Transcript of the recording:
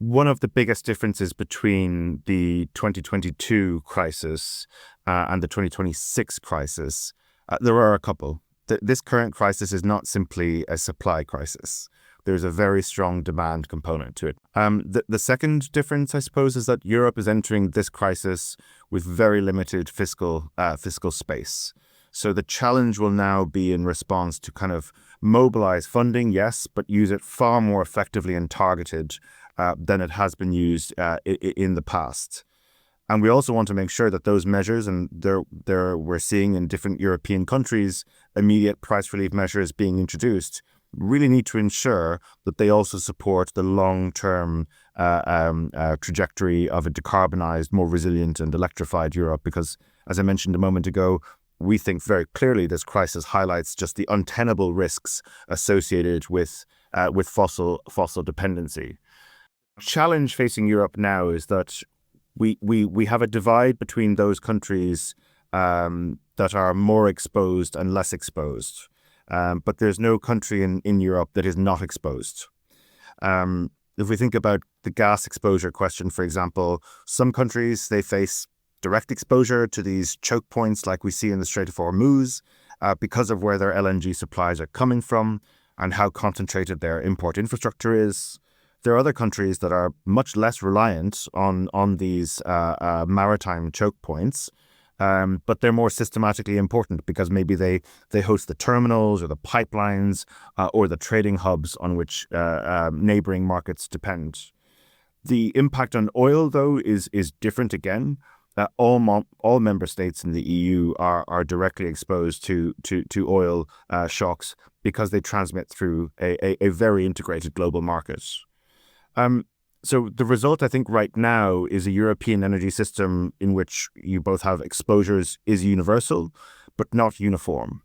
One of the biggest differences between the 2022 crisis and the 2026 crisis, there are a couple. This current crisis is not simply a supply crisis. There's a very strong demand component to it. The second difference, I suppose, is that Europe is entering this crisis with very limited fiscal space. So the challenge will now be in response to kind of mobilize funding, yes, but use it far more effectively and targeted than it has been used in the past. And we also want to make sure that those measures, and we're seeing in different European countries, immediate price relief measures being introduced, really need to ensure that they also support the long-term trajectory of a decarbonized, more resilient and electrified Europe. Because, as I mentioned a moment ago, we think very clearly this crisis highlights just the untenable risks associated with fossil dependency. Challenge facing Europe now is that we have a divide between those countries that are more exposed and less exposed. But there's no country in Europe that is not exposed. If we think about the gas exposure question, for example, some countries, they face direct exposure to these choke points like we see in the Strait of Hormuz because of where their LNG supplies are coming from and how concentrated their import infrastructure is. There are other countries that are much less reliant on these maritime choke points, but they're more systematically important because maybe they host the terminals or the pipelines or the trading hubs on which neighboring markets depend. The impact on oil, though, is different again. All member states in the EU are directly exposed to oil shocks because they transmit through a very integrated global market. So the result, I think, right now is a European energy system in which you both have exposures is universal, but not uniform.